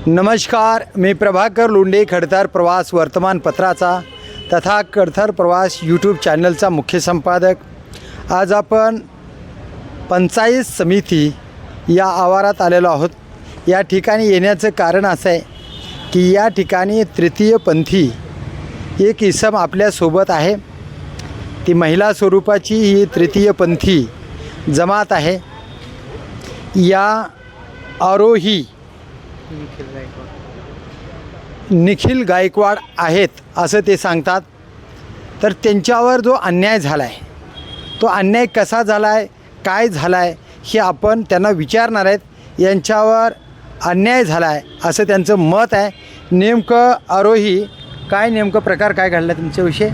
नमस्कार, मी प्रभाकर लोंढे, खडतर प्रवास वर्तमानपत्राचा तथा खडतर प्रवास यूट्यूब चॅनलचा मुख्य संपादक। आज आपण पंचायत समिती या आवारात आलेलो आहोत। या ठिकाणी येण्याचं कारण असं आहे की या ठिकाणी तृतीयपंथी एक इसम आपल्यासोबत आहे। ती महिला स्वरूपाची ही तृतीयपंथी जमात आहे। या आरोही निखिल गायकवाड आहेत असं ते सांगतात। तर त्यांच्यावर जो अन्याय झाला आहे तो अन्याय कसा झाला आहे, काय झाला आहे हे आपण त्यांना विचारणार आहेत। यांच्यावर अन्याय झाला आहे असं त्यांचं मत आहे। नेमकं आरोही काय नेमकं प्रकार काय घडला तुमच्याविषयी?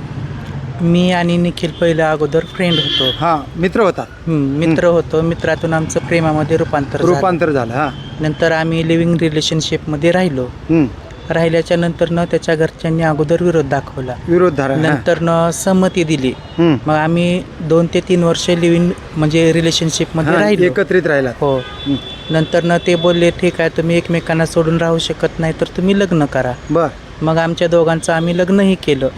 मी आणि निखिल पहिलं अगोदर फ्रेंड होतो। हां, मित्र होता। मित्र होतो। मित्रातून आमचं प्रेमामध्ये रूपांतर झालं। हां, नंतर आम्ही लिव्हिंग रिलेशनशिपमध्ये राहिलो। राहिल्याच्या नंतरनं त्याच्या घरच्यांनी अगोदर विरोध दाखवला, नंतरनं संमती दिली। मग आम्ही 2 ते 3 वर्ष लिव्हिंग म्हणजे रिलेशनशिपमध्ये राहिलो, एकत्रित राहिला। हो। नंतरनं ते बोलले ठीक आहे, तुम्ही एकमेकांना सोडून राहू शकत नाही तर तुम्ही लग्न करा। मग आमच्या दोघांचं आम्ही लग्नही केलं।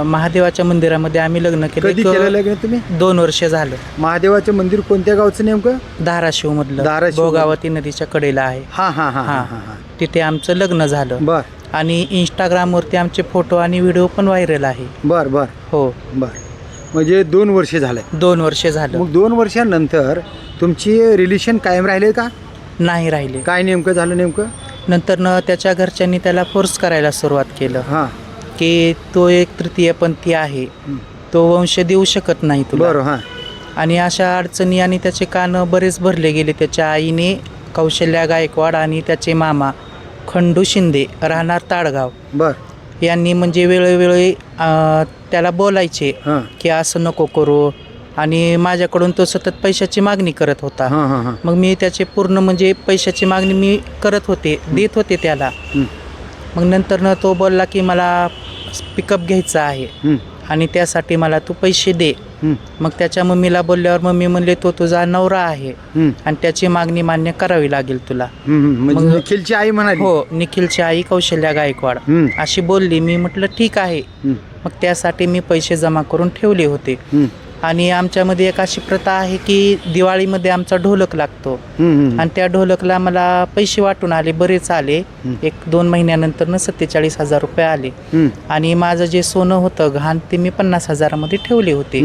महादेवाच्या मंदिरामध्ये आम्ही लग्न केलं। कधी केलं लग्न तुम्ही? 2 वर्ष झालं। महादेवाचं मंदिर कोणत्या गावचं नेमकं? धाराशिव मधलं, भोगावती नदीच्या कडेला आहे। हां, तिथे आमचं लग्न झालं। आणि इंस्टाग्रामवरती आमचे फोटो आणि व्हिडिओ पण व्हायरल आहे। हो, म्हणजे 2 वर्ष झाले। 2 वर्ष झालं। मग 2 वर्षांनंतर तुमची रिलेशन कायम राहिले का? नाही राहिले। काय नेमकं झालं? नेमकं नंतरनं त्याच्या घरच्यांनी त्याला फोर्स करायला सुरुवात केलं की तो एक तृतीयपंथी आहे, तो वंश देऊ शकत नाही तुला। आणि अशा अडचणी आणि त्याचे कान बरेच भरले गेले। त्याच्या आईने कौशल्या गायकवाड आणि त्याचे मामा खंडू शिंदे राहणार ताडगाव यांनी म्हणजे वेळोवेळी त्याला बोलायचे की असं नको करू। आणि माझ्याकडून तो सतत पैशाची मागणी करत होता। मग मी त्याचे पूर्ण म्हणजे पैशाची मागणी मी करत होते, देत होते त्याला। मग नंतरनं तो बोलला की मला पिकअप घ्यायचा आहे आणि त्यासाठी मला तू पैसे दे। मग त्याच्या मम्मीला बोलल्यावर मम्मी म्हणले तो तुझा नवरा आहे आणि त्याची मागणी मान्य करावी लागेल तुला। मग निखिलची आई म्हणाली? हो, निखिलची आई कौशल्या गायकवाड अशी बोलली। मी म्हटलं ठीक आहे। मग त्यासाठी मी पैसे जमा करून ठेवले होते। आणि आमच्यामध्ये एक अशी प्रथा आहे की दिवाळीमध्ये आमचा ढोलक लागतो आणि त्या ढोलकला मला पैसे वाटून आले, बरेच आले। 1-2 महिन्यानंतर 47,000 रुपये आले। आणि माझं जे सोनं होतं गहाण ते मी 50,000 ठेवले होते।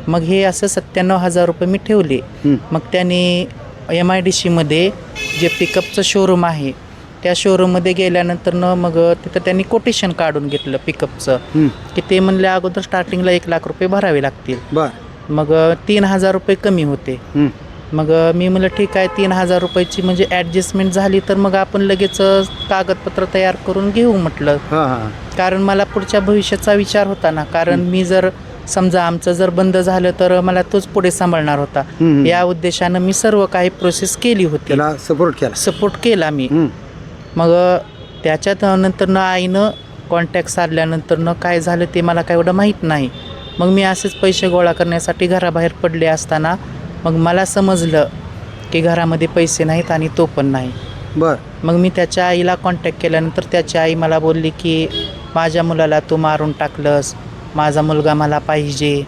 मग हे असं 97,000 रुपये मी ठेवले। मग त्याने MIDC मध्ये जे पिकअपचं शोरूम आहे त्या शोरूममध्ये गेल्यानंतर मग तिथं त्यांनी कोटेशन काढून घेतलं पिकअपचं की ते म्हणले अगोदर स्टार्टिंगला 1 लाख रुपये भरावे लागतील। मग 3,000 रुपये कमी होते। मग मी म्हणलं ठीक आहे, 3,000 रुपयाची म्हणजे ॲडजस्टमेंट झाली तर मग आपण लगेच कागदपत्र तयार करून घेऊ म्हटलं। कारण मला पुढच्या भविष्याचा विचार होता ना। कारण मी जर समजा आमचं जर बंद झालं तर मला तोच पुढे सांभाळणार होता। या उद्देशानं मी सर्व काही प्रोसेस केली होती, सपोर्ट केला मी। मग त्याच्यात नंतरनं आईनं कॉन्टॅक्ट साधल्यानंतरनं काय झालं ते मला काय एवढं माहीत नाही। मग मी असेच पैसे गोळा करण्यासाठी घराबाहेर पडले असताना मग मला समजलं की घरामध्ये पैसे नाहीत आणि तो पण नाही। मग मी त्याच्या आईला कॉन्टॅक्ट केल्यानंतर त्याची आई मला बोलली की माझ्या मुलाला तू मारून टाकलंस, माझा मुलगा मला पाहिजे,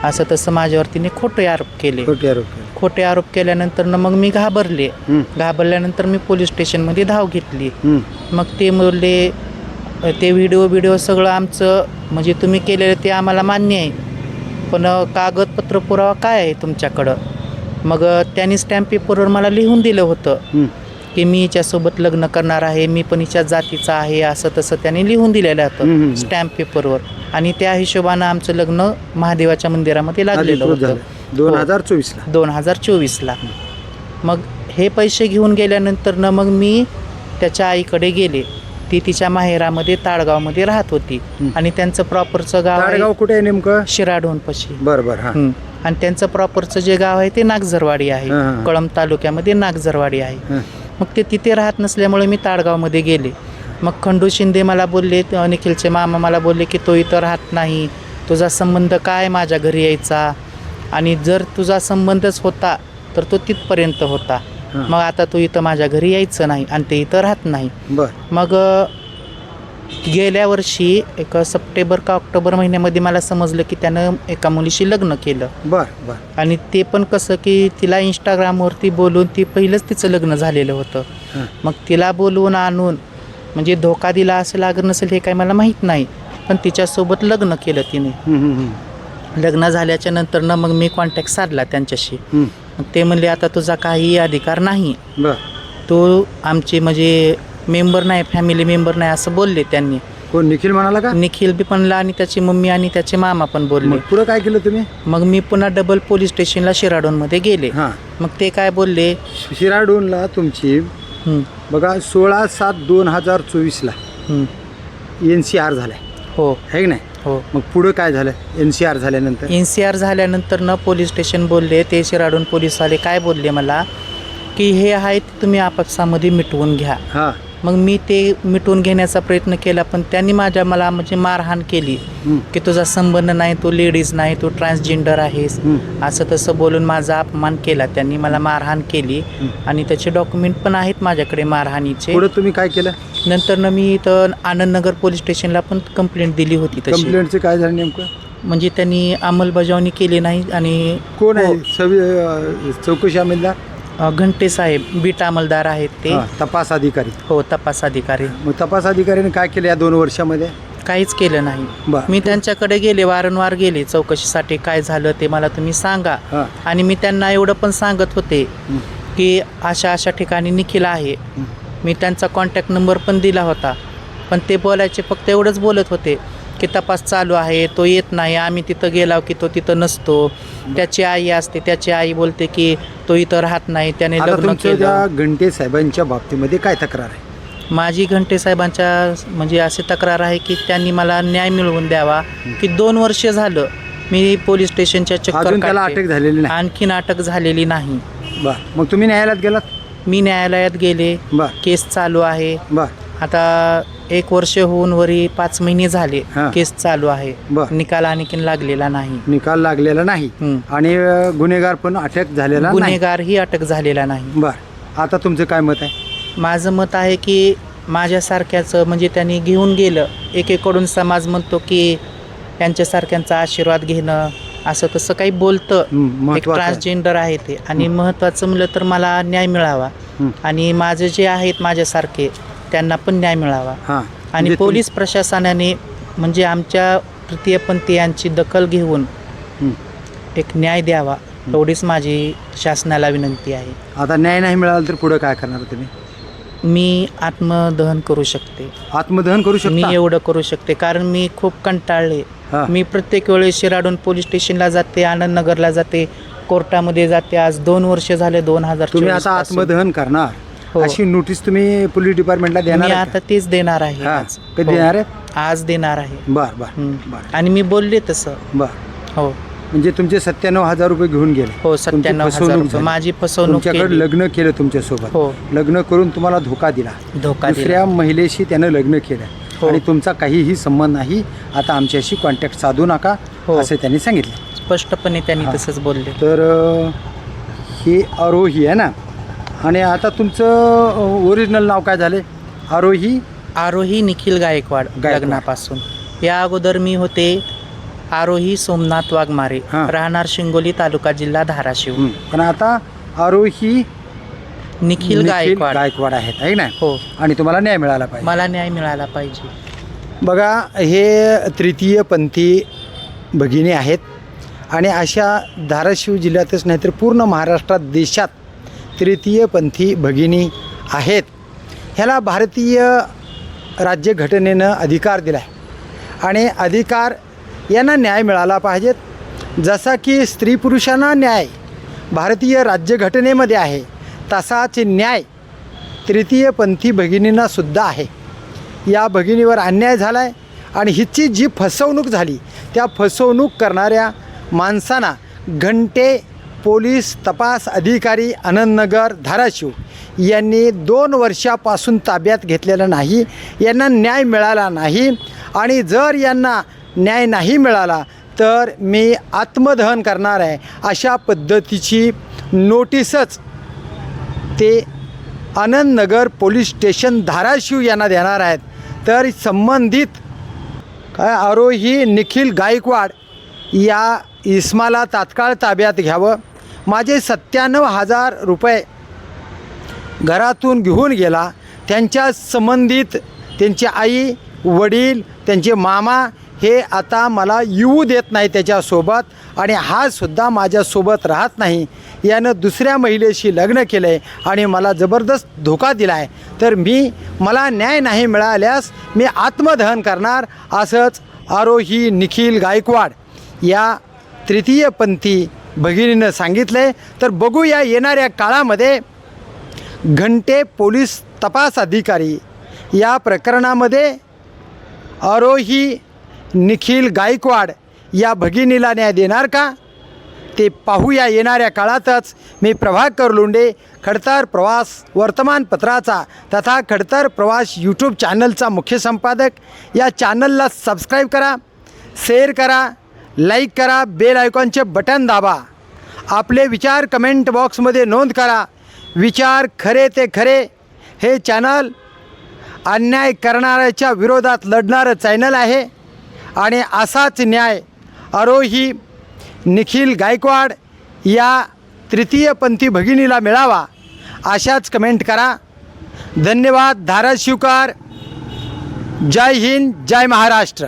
असं तसं माझ्यावरतीने खोटे आरोप केले। खोटे आरोप केल्यानंतर मग मी घाबरल्यानंतर मी पोलीस स्टेशनमध्ये धाव घेतली। मग ते बोलले ते व्हिडिओ सगळं आमचं म्हणजे तुम्ही केलेलं ते आम्हाला मान्य आहे, पण कागदपत्र पुरावा काय आहे तुमच्याकडं? मग त्यांनी स्टॅम्प पेपरवर मला लिहून दिलं होतं की मी हिच्यासोबत लग्न करणार आहे, मी पण हिच्या जातीचा आहे, असं तसं त्यांनी लिहून दिलेलं होतं स्टॅम्प पेपरवर। आणि त्या हिशोबानं आमचं लग्न महादेवाच्या मंदिरामध्ये लागलेलं होतं 2024ला। मग हे पैसे घेऊन गेल्यानंतर मग मी त्याच्या आईकडे गेले। ती तिच्या माहेरामध्ये ताडगावमध्ये राहत होती आणि त्यांचं प्रॉपरचं गाव कुठे आहे नेमकं? शिराढोणपाशी। आणि त्यांचं प्रॉपरचं जे गाव आहे ते नागझरवाडी आहे, कळंब तालुक्यामध्ये नागझरवाडी आहे। मग ते तिथे राहत नसल्यामुळे मी ताडगावमध्ये गेले। मग खंडू शिंदे मला बोलले, निखिलचे मामा मला बोलले की तो इथं राहत नाही, तुझा संबंध काय माझ्या घरी यायचा? आणि जर तुझा संबंधच होता तर तो तिथपर्यंत होता। मग आता तू इथं माझ्या घरी यायचं नाही आणि ते इथं राहत नाही. बरं. मग गेल्या वर्षी एक सप्टेंबर का ऑक्टोबर महिन्यामध्ये मला समजलं की त्यानं एका मुलीशी लग्न केलं. बरं बरं. आणि ते पण कसं की तिला इंस्टाग्रामवरती बोलून ती पहिलंच तिचं लग्न झालेलं होतं. मग तिला बोलवून आणून म्हणजे धोका दिला असं लागत नसेल हे काय मला माहीत नाही, पण तिच्यासोबत लग्न केलं तिने. लग्न झाल्याच्या नंतर मग मी कॉन्टॅक्ट साधला त्यांच्याशी. मग ते म्हणले आता तुझा काही अधिकार नाही, तो आमचे म्हणजे मेंबर नाही, फॅमिली मेंबर नाही असं बोलले त्यांनी. कोण, निखिल म्हणाला का? निखिल बी म्हणला आणि त्याची मम्मी आणि त्याचे मामा पण बोलले. पुढं काय केलं तुम्ही? मग मी पुन्हा डबल पोलीस स्टेशनला शिराडोनमध्ये गेले. मग ते काय बोलले, शिराडोनला तुमची बघा 16/7/2024 NCR झालाय. हो आहे की नाही? हो. मग पुढं काय झालं? NCR झाल्यानंतर NCR झाल्यानंतर पोलीस स्टेशन बोलले, ते शिराडोन पोलीसवाले काय बोलले मला की हे आहे ते तुम्ही आपसामध्ये मिटवून घ्या. मग मी ते मिटवून घेण्याचा प्रयत्न केला, पण त्यांनी मला म्हणजे मारहाण केली की तुझा संबंध नाही, तू लेडीज नाही, तू ट्रान्सजेंडर आहेस, असं तसं बोलून माझा अपमान केला. त्यांनी मला मारहाण केली आणि त्याचे डॉक्युमेंट पण आहेत माझ्याकडे मारहाणीचे. पुढे तुम्ही काय केलं? नंतर मी इथं आनंदनगर पोलीस स्टेशनला पण कंप्लेंट दिली होती. तशी कंप्लेंटचं काय झालं नेमकं? म्हणजे त्यांनी अंमलबजावणी केली नाही. आणि कोण आहे चौकशी अमलदार? घंटे साहेब बीट अंमलदार आहेत ते. तपास अधिकारी? हो, तपास अधिकारी. मग तपास अधिकाऱ्याने काय केलं या 2 वर्षामध्ये? काहीच केलं नाही. मी त्यांच्याकडे गेले, वारंवार गेले चौकशीसाठी, काय झालं ते मला तुम्ही सांगा. आणि मी त्यांना एवढं पण सांगत होते की अशा अशा ठिकाणी निखिल आहे. मी त्यांचा कॉन्टॅक्ट नंबर पण दिला होता, पण ते बोलायचे फक्त एवढंच बोलत होते की तपास चालू आहे, तो येत नाही, आम्ही तिथं गेलो की तो तिथं नसतो, त्याची आई असते, त्याची आई बोलते की तो इथं राहत नाही, त्याने लग्न केलं. घंटे साहेबांच्या बाबतीमध्ये काय तक्रार आहे? माझी घंटे साहेबांच्या म्हणजे अशी तक्रार आहे की त्यांनी मला न्याय मिळवून द्यावा. की 2 वर्ष झालं मी पोलीस स्टेशनच्या चक्कर त्याला अटक झालेली नाही, आणखीन अटक झालेली नाही. मग तुम्ही न्यायालयात गेलात? मी न्यायालयात गेले, केस चालू आहे. आता 1 वर्ष होऊन वरी 5 महिने झाले केस चालू आहे. निकाल आणखीन लागलेला नाही. निकाल लागलेला नाही आणि गुन्हेगार पण अटक झालेला, गुन्हेगारही अटक झालेला नाही. आता तुमचं काय मत आहे? माझं मत आहे की माझ्यासारख्याचं म्हणजे त्यांनी घेऊन गेलं. एकेकडून समाज म्हणतो की त्यांच्यासारख्यांचा आशीर्वाद घेणं असं तसं काही बोलतं, एक ट्रान्सजेंडर आहे ते. आणि महत्त्वाचं म्हणलं तर मला न्याय मिळावा आणि माझे जे आहेत माझ्यासारखे त्यांना पण न्याय मिळावा. आणि पोलीस प्रशासनाने म्हणजे आमच्या तृतीयपंथीयांची दखल घेऊन एक न्याय द्यावा, एवढीच माझी शासनाला विनंती आहे. आता न्याय नाही मिळाला तर पुढे काय करणार तुम्ही? मी आत्मदहन करू शकते. आत्मदहन करू शकते? मी एवढं करू शकते, कारण मी खूप कंटाळले. मी प्रत्येक वेळेस शिराडोन पोलीस स्टेशनला जाते, आनंदनगरला जाते, कोर्टामध्ये जाते. आज 2 वर्ष झाले 2024. तुम्ही आता आत्मदहन करणार अशी नोटीस तुम्ही पोलीस डिपार्टमेंटला देणार? मी आता तेच देणार आहे. कधी देणार आहे? आज देणार आहे. बर. आणि मी बोलले तसं. हो, म्हणजे तुमचे 97,000 रुपये घेऊन गेले? हो, 97,000 रुपये माझी फसवणूक. तुमच्याकडे लग्न केलं तुमच्यासोबत? हो. लग्न करून तुम्हाला धोका दिला, दुसऱ्या महिलेशी त्यानं लग्न केलं आणि तुमचा काहीही संबंध नाही, आता आमच्याशी कॉन्टॅक्ट साधू नका असं त्यांनी सांगितलं. स्पष्टपणे त्यांनी तसंच बोलले. तर हे आरोही आहे ना, आणि आता तुमचं ओरिजिनल नाव काय झाले? आरोही निखिल गायकवाड. लग्नापासून या अगोदर मी होते आरोही सोमनाथ वाघमारे, राहणार शिंगोली, तालुका जिल्हा धाराशिव. पण आता आरोही निखिल गायकवाड आहेत, आहे ना? हो. आणि तुम्हाला न्याय मिळाला पाहिजे? मला न्याय मिळाला पाहिजे. बघा, हे तृतीयपंथी भगिनी आहेत आणि अशा धाराशिव जिल्ह्यातच नाही तर पूर्ण महाराष्ट्रात, देशात तृतीयपंथी भगिनी आहेत. ह्याला भारतीय राज्यघटनेनं अधिकार दिला आहे आणि अधिकार यांना न्याय मिळाला पाहिजेत. जसा की स्त्री पुरुषांना न्याय भारतीय राज्यघटनेमध्ये आहे, तसाच न्याय तृतीयपंथी भगिनींना सुद्धा आहे. या भगिनीवर अन्याय झाला आहे आणि हिची जी फसवणूक झाली, त्या फसवणूक करणाऱ्या माणसांना घंटे पोलीस तपास अधिकारी आनंदनगर धाराशिव यांनी 2 वर्षापासून ताब्यात घेतलेलं नाही. यांना न्याय मिळाला नाही आणि जर यांना न्याय नाही मिळाला तर मी आत्मदहन करणार आहे, अशा पद्धतीची नोटीसच ते आनंदनगर पोलीस स्टेशन धाराशिव यांना देणार आहेत. तर संबंधित आरोही निखिल गायकवाड या इसमाला तात्काळ ताब्यात घ्यावं. माझे 97,000 रुपये घरातून घेऊन गेला. त्यांच्या संबंधित त्यांची आई, वडील, त्यांचे मामा हे आता मला येऊ देत नाही त्याच्यासोबत, आणि हा सुद्धा माझ्यासोबत राहत नाही. यानं दुसऱ्या महिलेशी लग्न केलं आहे आणि मला जबरदस्त धोका दिला आहे. तर मला न्याय नाही मिळाल्यास मी आत्मदहन करणार, असंच आरोही निखिल गायकवाड या तृतीयपंथी भगिनीनं सांगितलं आहे. तर बघूया येणाऱ्या काळामध्ये घंटे पोलीस तपास अधिकारी या प्रकरणामध्ये आरोही निखिल गायकवाड या भगिनीला न्याय देणार का, ते पाहूया येणाऱ्या काळातच. मी प्रभाकर लोंढे, खडतर प्रवास वर्तमानपत्राचा तथा खडतर प्रवास यूट्यूब चॅनलचा मुख्य संपादक. या चॅनलला सबस्क्राईब करा, शेअर करा, लाईक करा, बेल आयकॉनचे बटन दाबा. आपले विचार कमेंट बॉक्समध्ये नोंद करा. विचार खरे ते खरे हे चॅनल अन्याय करणाऱ्याच्या विरोधात लढणारं चॅनल आहे, आणि असाच न्याय आरोही निखिल गायकवाड या तृतीयपंथी भगिनीला मिळावा, अशाच कमेंट करा. धन्यवाद. धाराशिवकर. जय हिंद, जय महाराष्ट्र.